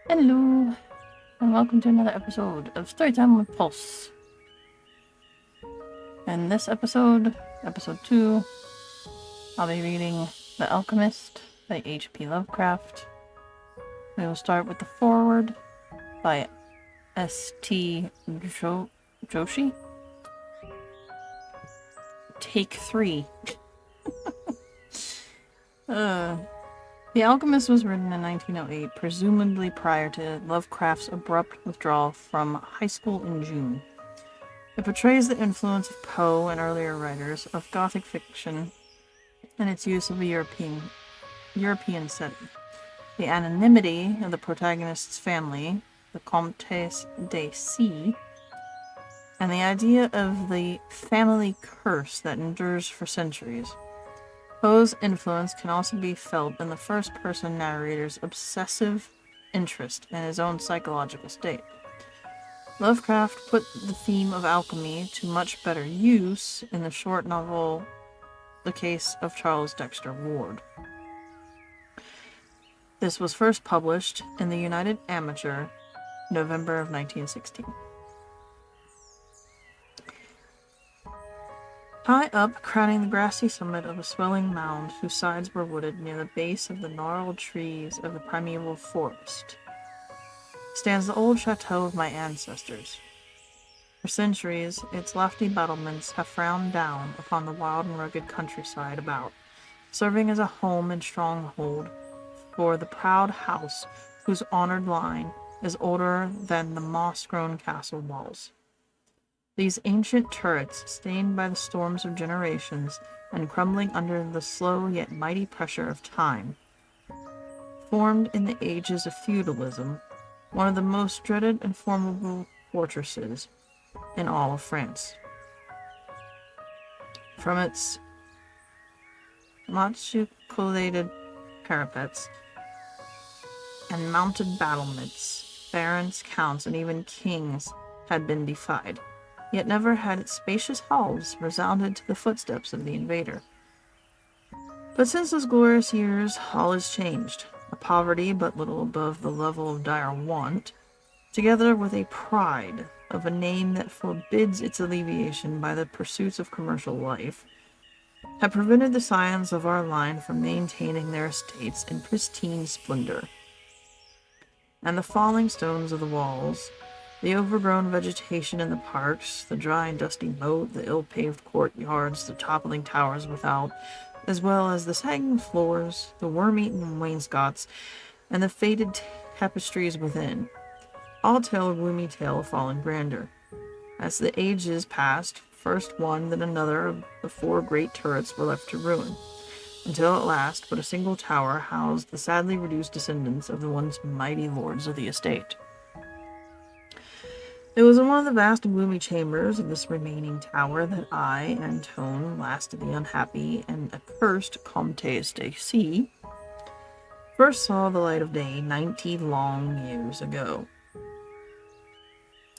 Hello, and welcome to another episode of Storytime with Pulse. In this episode, episode 2, I'll be reading The Alchemist by H.P. Lovecraft. We will start with the foreword by S.T. Joshi. Take 3. The Alchemist was written in 1908, presumably prior to Lovecraft's abrupt withdrawal from high school in June. It portrays the influence of Poe and earlier writers of Gothic fiction and its use of a European setting. The anonymity of the protagonist's family, the Comtesse de C, and the idea of the family curse that endures for centuries. Poe's influence can also be felt in the first-person narrator's obsessive interest in his own psychological state. Lovecraft put the theme of alchemy to much better use in the short novel The Case of Charles Dexter Ward. This was first published in the United Amateur, November of 1916. High up, crowning the grassy summit of a swelling mound whose sides were wooded near the base of the gnarled trees of the primeval forest, stands the old chateau of my ancestors. For centuries, its lofty battlements have frowned down upon the wild and rugged countryside about, serving as a home and stronghold for the proud house whose honored line is older than the moss-grown castle walls. These ancient turrets, stained by the storms of generations and crumbling under the slow yet mighty pressure of time, formed in the ages of feudalism one of the most dreaded and formidable fortresses in all of France. From its machicolated parapets and mounted battlements, barons, counts, and even kings had been defied. Yet never had its spacious halls resounded to the footsteps of the invader. But since those glorious years, all has changed. A poverty but little above the level of dire want, together with a pride of a name that forbids its alleviation by the pursuits of commercial life, have prevented the scions of our line from maintaining their estates in pristine splendor. And the falling stones of the walls, the overgrown vegetation in the parks, the dry and dusty moat, the ill-paved courtyards, the toppling towers without, as well as the sagging floors, the worm-eaten wainscots, and the faded tapestries within, all tell a gloomy tale of fallen grandeur. As the ages passed, first one, then another of the 4 great turrets were left to ruin, until at last but a single tower housed the sadly reduced descendants of the once mighty lords of the estate. It was in one of the vast and gloomy chambers of this remaining tower that I, Antone, last of the unhappy and accursed Comtesse de C, first saw the light of day 90 long years ago.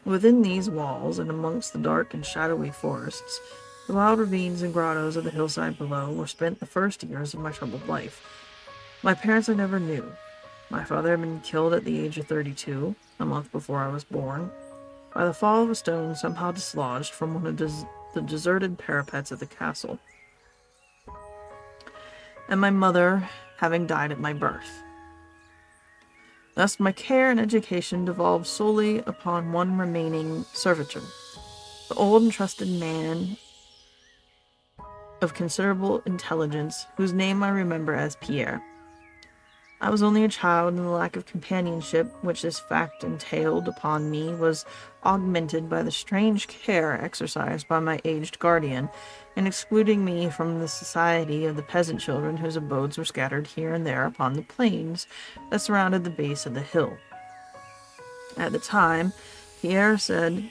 Within these walls, and amongst the dark and shadowy forests, the wild ravines and grottos of the hillside below, were spent the first years of my troubled life. My parents I never knew. My father had been killed at the age of 32, a month before I was born, by the fall of a stone somehow dislodged from one of the deserted parapets of the castle, and my mother having died at my birth. Thus my care and education devolved solely upon one remaining servitor, the old and trusted man of considerable intelligence, whose name I remember as Pierre. I was only a child, and the lack of companionship which this fact entailed upon me was augmented by the strange care exercised by my aged guardian in excluding me from the society of the peasant children whose abodes were scattered here and there upon the plains that surrounded the base of the hill. At the time, Pierre said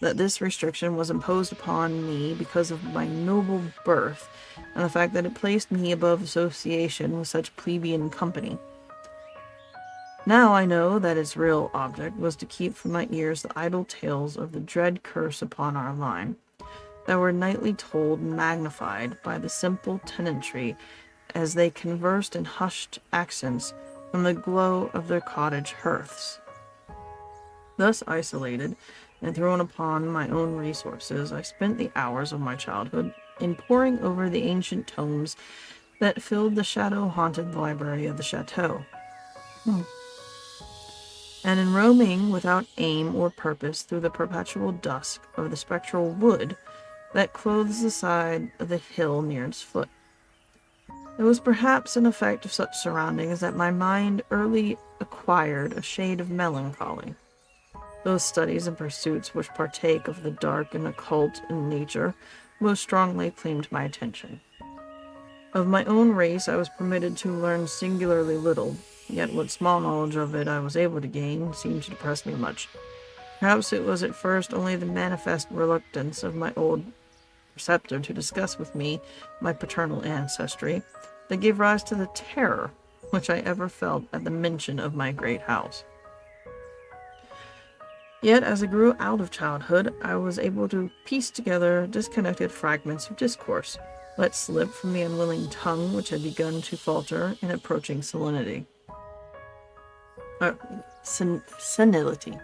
that this restriction was imposed upon me because of my noble birth and the fact that it placed me above association with such plebeian company. Now I know that its real object was to keep from my ears the idle tales of the dread curse upon our line, that were nightly told and magnified by the simple tenantry as they conversed in hushed accents from the glow of their cottage hearths. Thus isolated and thrown upon my own resources, I spent the hours of my childhood in poring over the ancient tomes that filled the shadow-haunted library of the chateau. And in roaming without aim or purpose through the perpetual dusk of the spectral wood that clothes the side of the hill near its foot. It was perhaps an effect of such surroundings that my mind early acquired a shade of melancholy. Those studies and pursuits which partake of the dark and occult in nature most strongly claimed my attention. Of my own race I was permitted to learn singularly little, yet what small knowledge of it I was able to gain seemed to depress me much. Perhaps it was at first only the manifest reluctance of my old preceptor to discuss with me my paternal ancestry that gave rise to the terror which I ever felt at the mention of my great house. Yet, as I grew out of childhood, I was able to piece together disconnected fragments of discourse, let slip from the unwilling tongue which had begun to falter in approaching salinity. Senility.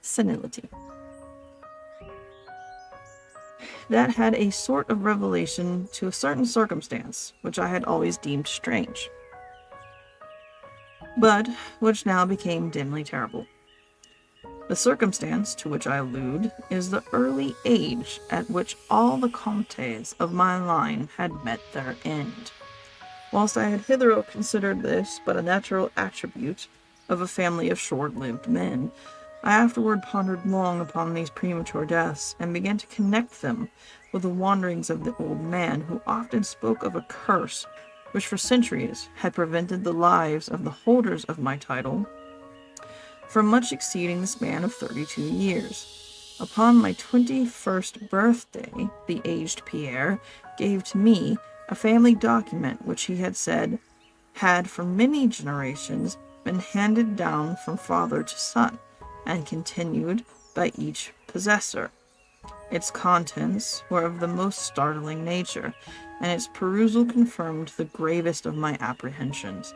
Senility. That had a sort of revelation to a certain circumstance, which I had always deemed strange, but which now became dimly terrible. The circumstance to which I allude is the early age at which all the comtes of my line had met their end. Whilst I had hitherto considered this but a natural attribute of a family of short-lived men, I afterward pondered long upon these premature deaths, and began to connect them with the wanderings of the old man, who often spoke of a curse which for centuries had prevented the lives of the holders of my title from much exceeding the span of 32 years. Upon my 21st birthday, the aged Pierre gave to me a family document which he had said had for many generations been handed down from father to son, and continued by each possessor. Its contents were of the most startling nature, and its perusal confirmed the gravest of my apprehensions.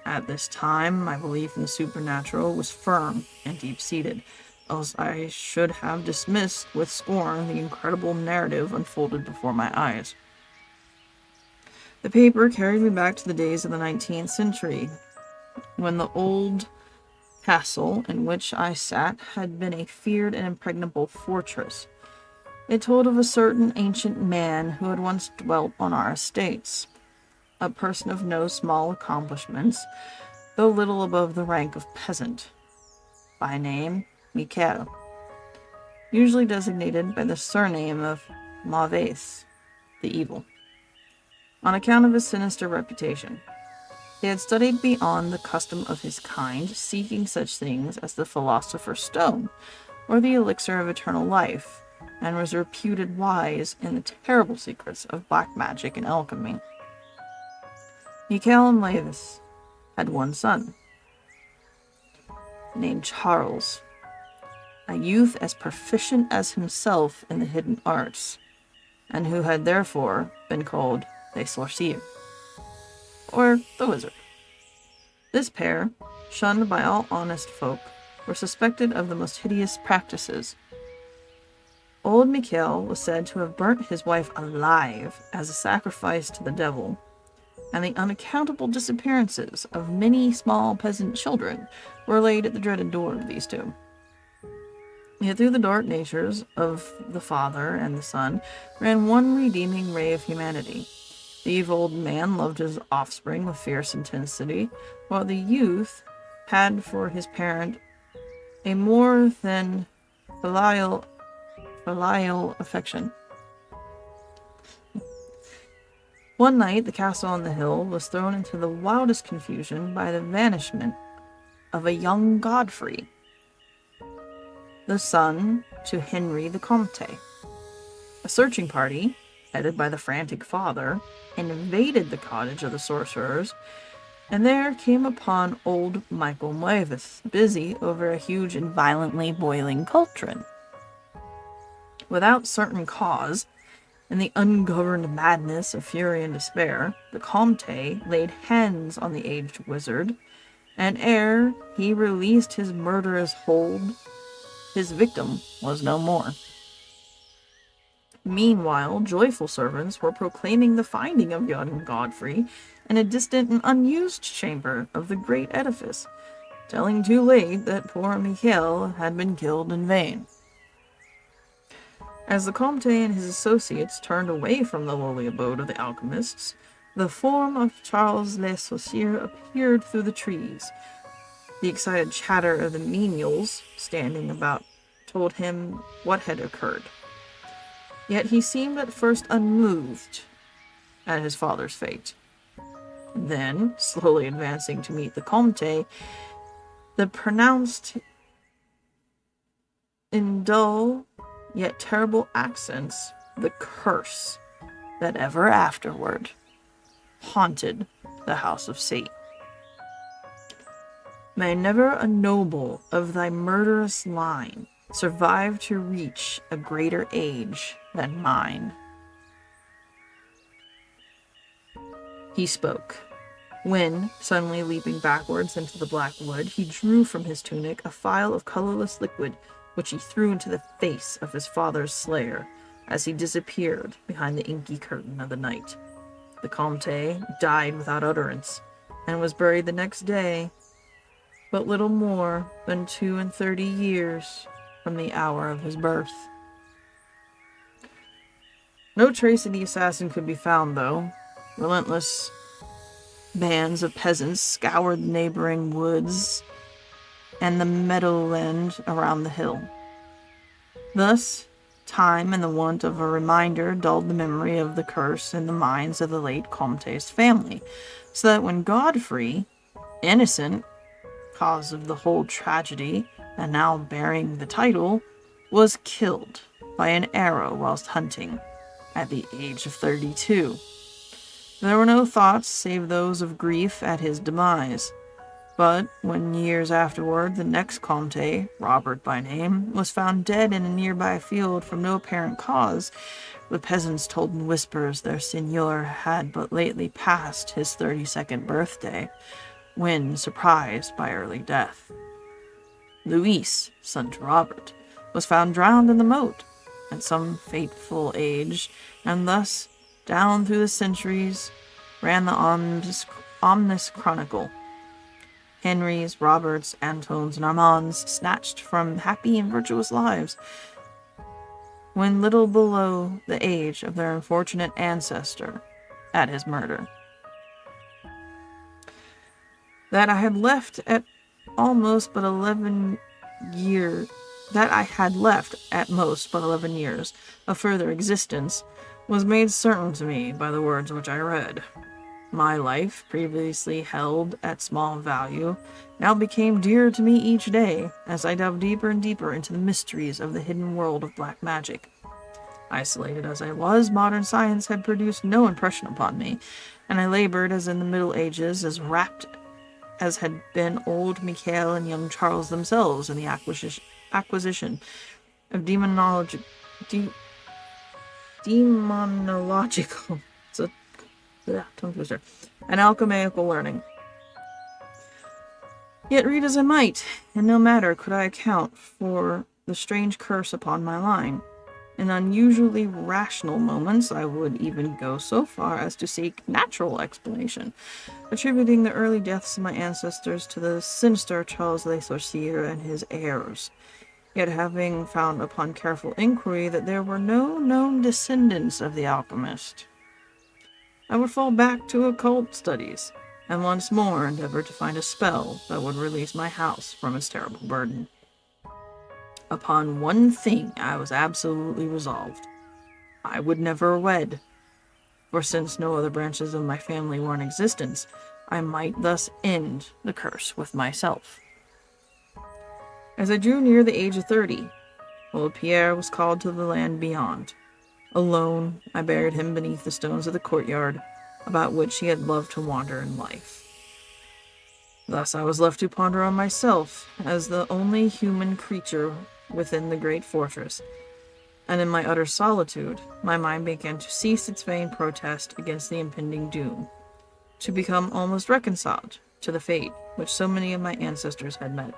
At this time, my belief in the supernatural was firm and deep-seated, else I should have dismissed with scorn the incredible narrative unfolded before my eyes. The paper carried me back to the days of the 19th century, when the old castle in which I sat had been a feared and impregnable fortress. It told of a certain ancient man who had once dwelt on our estates, a person of no small accomplishments, though little above the rank of peasant, by name Michel, usually designated by the surname of Mauvais, the evil, on account of his sinister reputation. He had studied beyond the custom of his kind, seeking such things as the philosopher's stone, or the elixir of eternal life, and was reputed wise in the terrible secrets of black magic and alchemy. Michel and Lavis had one son, named Charles, a youth as proficient as himself in the hidden arts, and who had therefore been called Le Sorcier, or the wizard. This pair, shunned by all honest folk, were suspected of the most hideous practices. Old Michel was said to have burnt his wife alive as a sacrifice to the devil, and the unaccountable disappearances of many small peasant children were laid at the dreaded door of these two. Yet through the dark natures of the father and the son ran one redeeming ray of humanity. The evil old man loved his offspring with fierce intensity, while the youth had for his parent a more than filial affection. One night, the castle on the hill was thrown into the wildest confusion by the vanishment of a young Godfrey, the son to Henry the Comte. A searching party, headed by the frantic father, invaded the cottage of the sorcerers, and there came upon old Michael Mavis, busy over a huge and violently boiling cauldron. Without certain cause, In the ungoverned madness of fury and despair, the Comte laid hands on the aged wizard, and ere he released his murderous hold, his victim was no more. Meanwhile, joyful servants were proclaiming the finding of young Godfrey in a distant and unused chamber of the great edifice, telling too late that poor Michael had been killed in vain. As the Comte and his associates turned away from the lowly abode of the alchemists, the form of Charles Le Saucier appeared through the trees. The excited chatter of the menials standing about told him what had occurred. Yet he seemed at first unmoved at his father's fate. Then, slowly advancing to meet the Comte, the pronounced in dull yet terrible accents the curse that ever afterward haunted the house of Satan. May never a noble of thy murderous line survive to reach a greater age than mine. He spoke, when, suddenly leaping backwards into the black wood, he drew from his tunic a phial of colorless liquid, which he threw into the face of his father's slayer, as he disappeared behind the inky curtain of the night. The Comte died without utterance, and was buried the next day, but little more than 32 years from the hour of his birth. No trace of the assassin could be found, though. Relentless bands of peasants scoured the neighboring woods and the meadowland around the hill. Thus, time and the want of a reminder dulled the memory of the curse in the minds of the late Comte's family, so that when Godfrey, innocent cause of the whole tragedy, and now bearing the title, was killed by an arrow whilst hunting, at the age of 32. There were no thoughts save those of grief at his demise. But when years afterward the next Comte, Robert by name, was found dead in a nearby field from no apparent cause, the peasants told in whispers their seigneur had but lately passed his 32nd birthday, when surprised by early death. Louis, son to Robert, was found drowned in the moat at some fateful age, and thus, down through the centuries, ran the ominous chronicle. Henrys, Roberts, Antons, and Armands snatched from happy and virtuous lives, when little below the age of their unfortunate ancestor at his murder. That I had left at most but 11 years of further existence was made certain to me by the words which I read. My life, previously held at small value, now became dearer to me each day as I delved deeper and deeper into the mysteries of the hidden world of black magic. Isolated as I was, modern science had produced no impression upon me, and I labored as in the Middle Ages, as rapt as had been old Michael and young Charles themselves in the acquisition of demonological tongue twister, and alchemical learning. Yet read as I might, in no matter could I account for the strange curse upon my line. In unusually rational moments, I would even go so far as to seek natural explanation, attributing the early deaths of my ancestors to the sinister Charles Le Sorcier and his heirs. Yet having found upon careful inquiry that there were no known descendants of the alchemist, I would fall back to occult studies, and once more endeavor to find a spell that would release my house from its terrible burden. Upon one thing I was absolutely resolved. I would never wed, for since no other branches of my family were in existence, I might thus end the curse with myself. As I drew near the age of 30, old Pierre was called to the land beyond. Alone, I buried him beneath the stones of the courtyard, about which he had loved to wander in life. Thus I was left to ponder on myself, as the only human creature within the great fortress, and in my utter solitude, my mind began to cease its vain protest against the impending doom, to become almost reconciled to the fate which so many of my ancestors had met.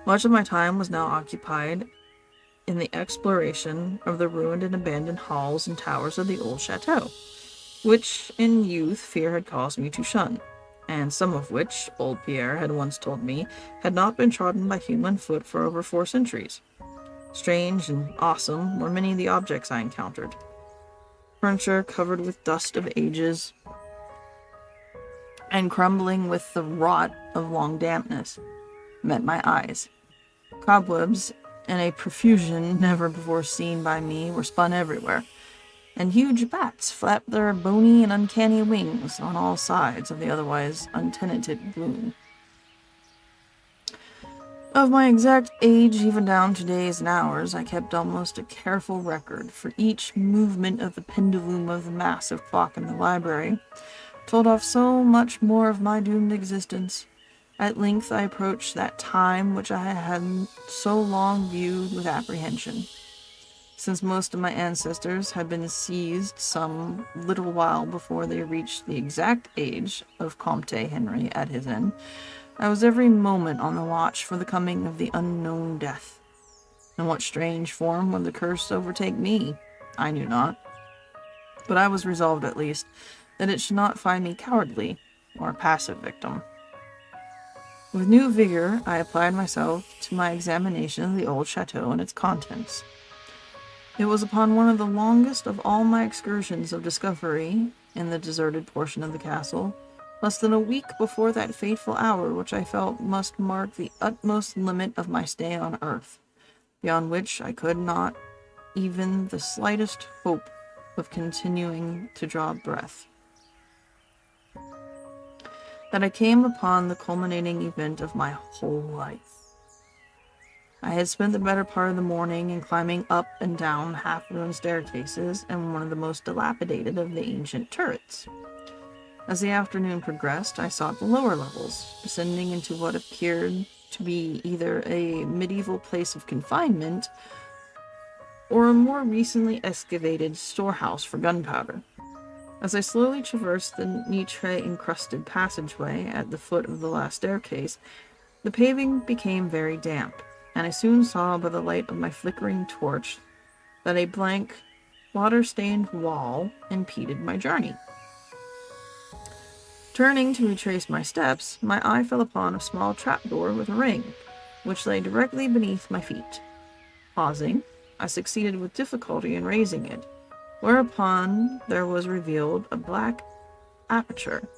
Much of my time was now occupied in the exploration of the ruined and abandoned halls and towers of the old chateau, which in youth fear had caused me to shun, and some of which, old Pierre had once told me, had not been trodden by human foot for over 4 centuries. Strange and awesome were many of the objects I encountered. Furniture covered with dust of ages and crumbling with the rot of long dampness met my eyes. Cobwebs in a profusion never before seen by me were spun everywhere, and huge bats flapped their bony and uncanny wings on all sides of the otherwise untenanted gloom. Of my exact age, even down to days and hours, I kept almost a careful record, for each movement of the pendulum of the massive clock in the library told off so much more of my doomed existence. At length I approached that time which I had so long viewed with apprehension. Since most of my ancestors had been seized some little while before they reached the exact age of Comte Henry at his end, I was every moment on the watch for the coming of the unknown death. In what strange form would the curse overtake me? I knew not. But I was resolved, at least, that it should not find me cowardly or a passive victim. With new vigor, I applied myself to my examination of the old chateau and its contents. It was upon one of the longest of all my excursions of discovery in the deserted portion of the castle, less than a week before that fateful hour which I felt must mark the utmost limit of my stay on earth, beyond which I could not even the slightest hope of continuing to draw breath, that I came upon the culminating event of my whole life. I had spent the better part of the morning in climbing up and down half-ruined staircases and one of the most dilapidated of the ancient turrets. As the afternoon progressed, I sought the lower levels, descending into what appeared to be either a medieval place of confinement or a more recently excavated storehouse for gunpowder. As I slowly traversed the nitre-encrusted passageway at the foot of the last staircase, the paving became very damp, and I soon saw by the light of my flickering torch that a blank, water-stained wall impeded my journey. Turning to retrace my steps, my eye fell upon a small trapdoor with a ring, which lay directly beneath my feet. Pausing, I succeeded with difficulty in raising it, whereupon there was revealed a black aperture,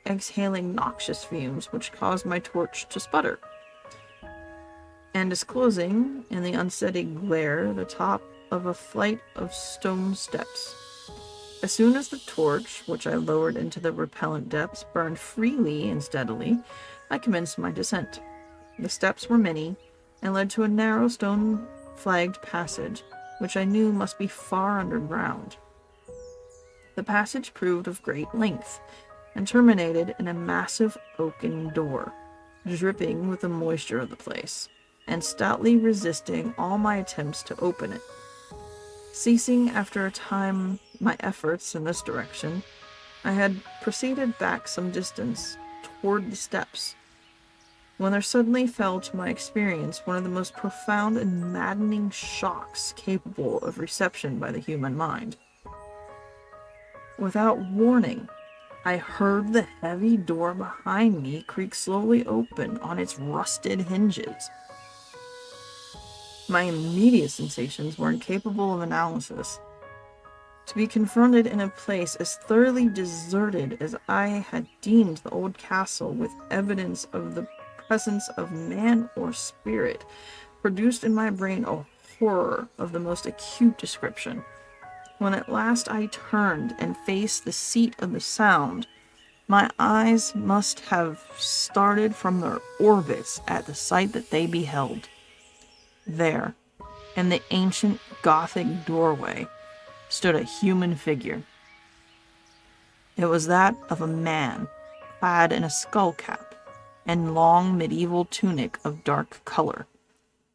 exhaling noxious fumes which caused my torch to sputter, and disclosing in the unsteady glare the top of a flight of stone steps. As soon as the torch, which I lowered into the repellent depths, burned freely and steadily, I commenced my descent. The steps were many, and led to a narrow stone-flagged passage, which I knew must be far underground. The passage proved of great length, and terminated in a massive oaken door, dripping with the moisture of the place, and stoutly resisting all my attempts to open it. Ceasing after a time my efforts in this direction, I had proceeded back some distance toward the steps, when there suddenly fell to my experience one of the most profound and maddening shocks capable of reception by the human mind. Without warning, I heard the heavy door behind me creak slowly open on its rusted hinges. My immediate sensations were incapable of analysis. To be confronted in a place as thoroughly deserted as I had deemed the old castle, with evidence of the presence of man or spirit, produced in my brain a horror of the most acute description. When at last I turned and faced the seat of the sound, my eyes must have started from their orbits at the sight that they beheld. There, in the ancient Gothic doorway, stood a human figure. It was that of a man, clad in a skull cap and long medieval tunic of dark color.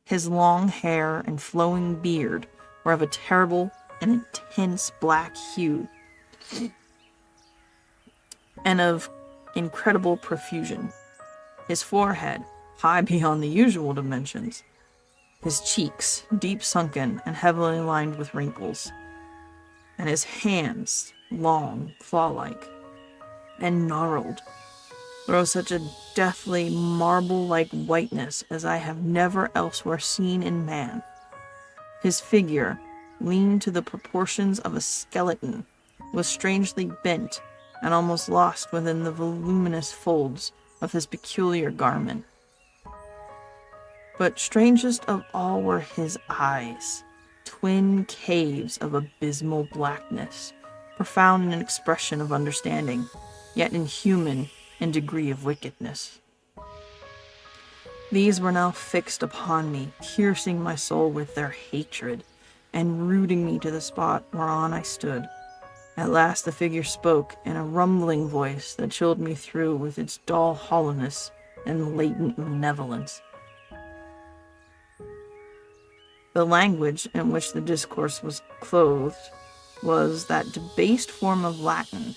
His long hair and flowing beard were of a terrible and intense black hue, and of incredible profusion. His forehead, high beyond the usual dimensions. His cheeks, deep sunken and heavily lined with wrinkles. And his hands, long, claw-like, and gnarled, throw such a deathly, marble-like whiteness as I have never elsewhere seen in man. His figure, lean to the proportions of a skeleton, was strangely bent and almost lost within the voluminous folds of his peculiar garment. But strangest of all were his eyes, twin caves of abysmal blackness, profound in expression of understanding, yet inhuman in degree of wickedness. These were now fixed upon me, piercing my soul with their hatred, and rooting me to the spot whereon I stood. At last the figure spoke in a rumbling voice that chilled me through with its dull hollowness and latent malevolence. The language in which the discourse was clothed was that debased form of Latin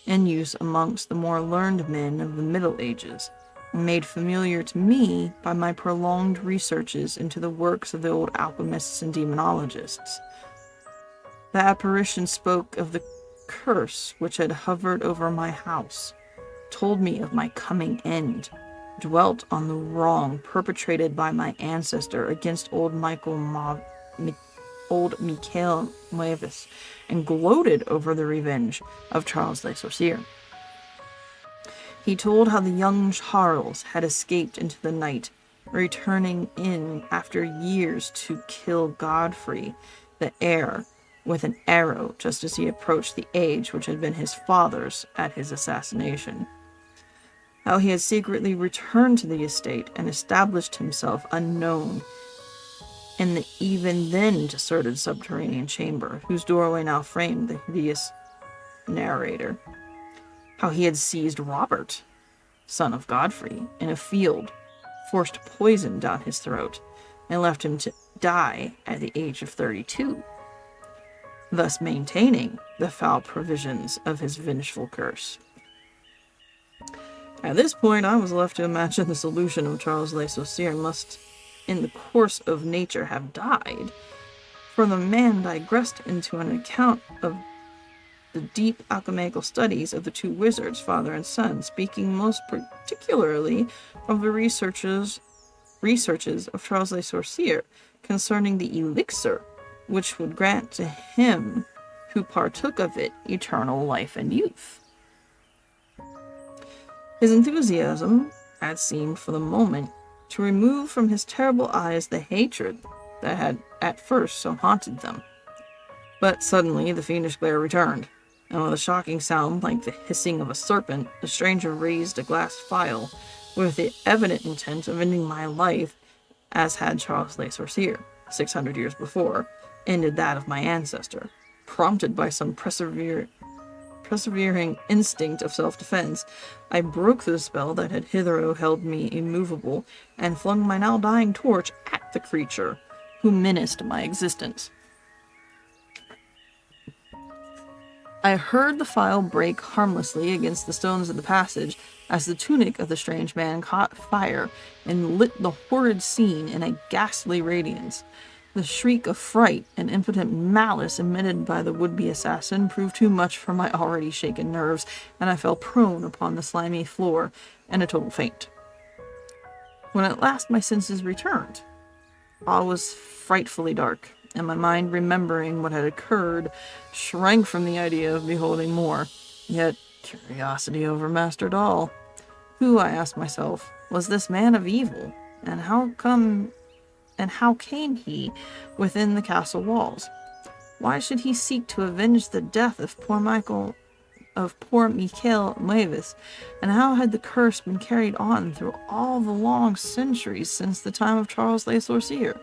in use amongst the more learned men of the Middle Ages, and made familiar to me by my prolonged researches into the works of the old alchemists and demonologists. The apparition spoke of the curse which had hovered over my house, told me of my coming end, dwelt on the wrong perpetrated by my ancestor against old Michael Moevis, and gloated over the revenge of Charles Le Sorcier. He told how the young Charles had escaped into the night, returning in after years to kill Godfrey, the heir, with an arrow just as he approached the age which had been his father's at his assassination. How he had secretly returned to the estate and established himself unknown in the even then deserted subterranean chamber, whose doorway now framed the hideous narrator. How he had seized Robert, son of Godfrey, in a field, forced poison down his throat, and left him to die at the age of 32, thus maintaining the foul provisions of his vengeful curse. At this point, I was left to imagine the solution of Charles Le Sorcier must, in the course of nature, have died, for the man digressed into an account of the deep alchemical studies of the two wizards, father and son, speaking most particularly of the researches of Charles Le Sorcier concerning the elixir, which would grant to him who partook of it eternal life and youth. His enthusiasm had seemed for the moment to remove from his terrible eyes the hatred that had at first so haunted them. But suddenly the fiendish glare returned, and with a shocking sound like the hissing of a serpent, the stranger raised a glass phial with the evident intent of ending my life, as had Charles Le Sorcier, 600 years before, ended that of my ancestor. Prompted by some persevering instinct of self-defense, I broke the spell that had hitherto held me immovable, and flung my now dying torch at the creature who menaced my existence. I heard the phial break harmlessly against the stones of the passage as the tunic of the strange man caught fire and lit the horrid scene in a ghastly radiance. The shriek of fright and impotent malice emitted by the would-be assassin proved too much for my already shaken nerves, and I fell prone upon the slimy floor in a total faint. When at last my senses returned, all was frightfully dark, and my mind, remembering what had occurred, shrank from the idea of beholding more. Yet curiosity overmastered all. Who, I asked myself, was this man of evil, and how came he within the castle walls? Why should he seek to avenge the death of poor Michael Moevis, and how had the curse been carried on through all the long centuries since the time of Charles Le Sorcier?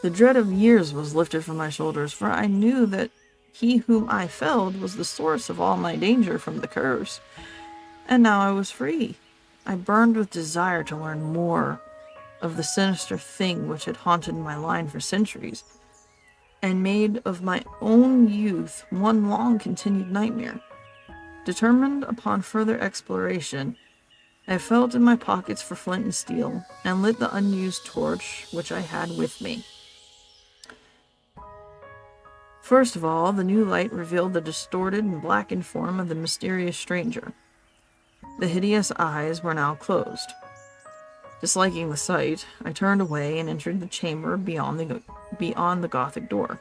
The dread of years was lifted from my shoulders, for I knew that he whom I felled was the source of all my danger from the curse. And now I was free. I burned with desire to learn more, of the sinister thing which had haunted my line for centuries, and made of my own youth one long continued nightmare. Determined upon further exploration, I felt in my pockets for flint and steel, and lit the unused torch which I had with me. First of all, the new light revealed the distorted and blackened form of the mysterious stranger. The hideous eyes were now closed. Disliking the sight, I turned away and entered the chamber beyond the Gothic door.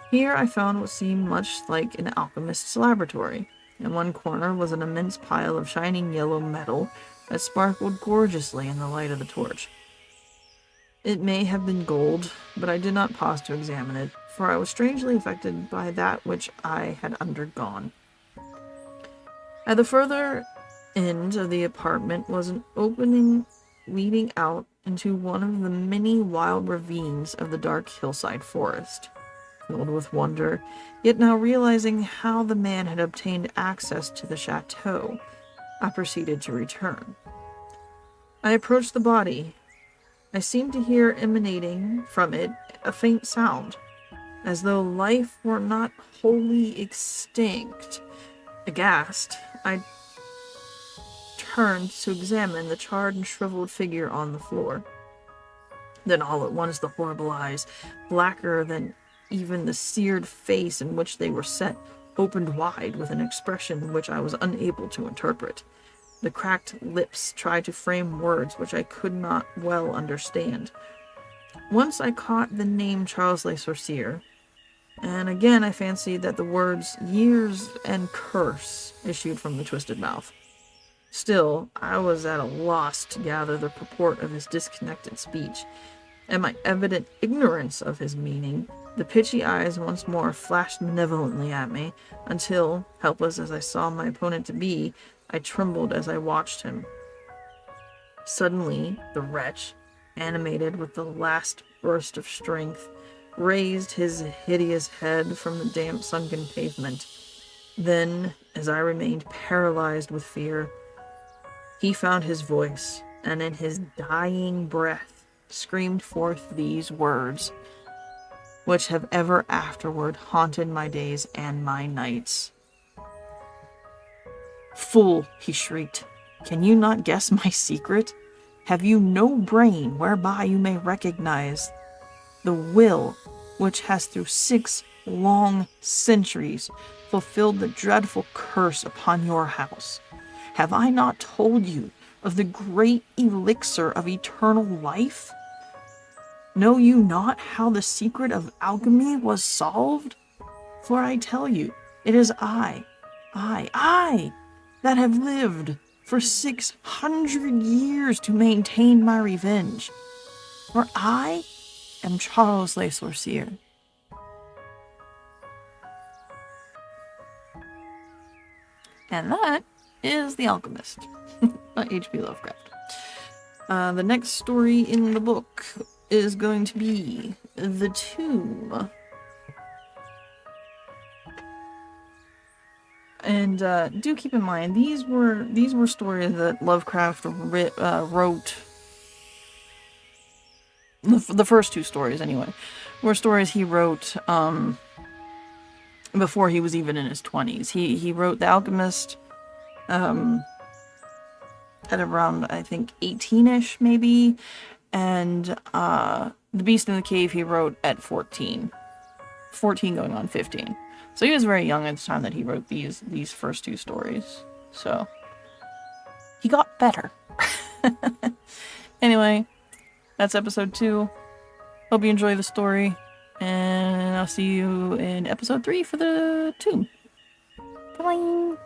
Here I found what seemed much like an alchemist's laboratory. In one corner was an immense pile of shining yellow metal that sparkled gorgeously in the light of the torch. It may have been gold, but I did not pause to examine it, for I was strangely affected by that which I had undergone. At the further end of the apartment was an opening leading out into one of the many wild ravines of the dark hillside forest. Filled with wonder, yet now realizing how the man had obtained access to the chateau, I proceeded to return. I approached the body. I seemed to hear emanating from it a faint sound, as though life were not wholly extinct. Aghast, I turned to examine the charred and shriveled figure on the floor. Then all at once the horrible eyes, blacker than even the seared face in which they were set, opened wide with an expression which I was unable to interpret. The cracked lips tried to frame words which I could not well understand. Once I caught the name Charles Le Sorcier, and again I fancied that the words years and curse issued from the twisted mouth. Still, I was at a loss to gather the purport of his disconnected speech, and my evident ignorance of his meaning. The pitchy eyes once more flashed malevolently at me, until, helpless as I saw my opponent to be, I trembled as I watched him. Suddenly, the wretch, animated with the last burst of strength, raised his hideous head from the damp, sunken pavement. Then, as I remained paralyzed with fear, he found his voice, and in his dying breath screamed forth these words, which have ever afterward haunted my days and my nights. "Fool," he shrieked, "can you not guess my secret? Have you no brain whereby you may recognize the will which has through 6 long centuries fulfilled the dreadful curse upon your house? Have I not told you of the great elixir of eternal life? Know you not how the secret of alchemy was solved? For I tell you, it is I, that have lived for 600 years to maintain my revenge. For I am Charles Le Sorcier." And that is The Alchemist by H.P. Lovecraft. The next story in the book is going to be The Tomb. And do keep in mind, these were stories that Lovecraft wrote. The first 2 stories, anyway, were stories he wrote before he was even in his 20s. He wrote The Alchemist at around, I think, 18-ish, maybe, and The Beast in the Cave he wrote at 14 going on 15. So he was very young at the time that he wrote these first 2 stories. So he got better. Anyway, that's episode 2. Hope you enjoy the story, and I'll see you in episode 3 for The Tomb. Bye.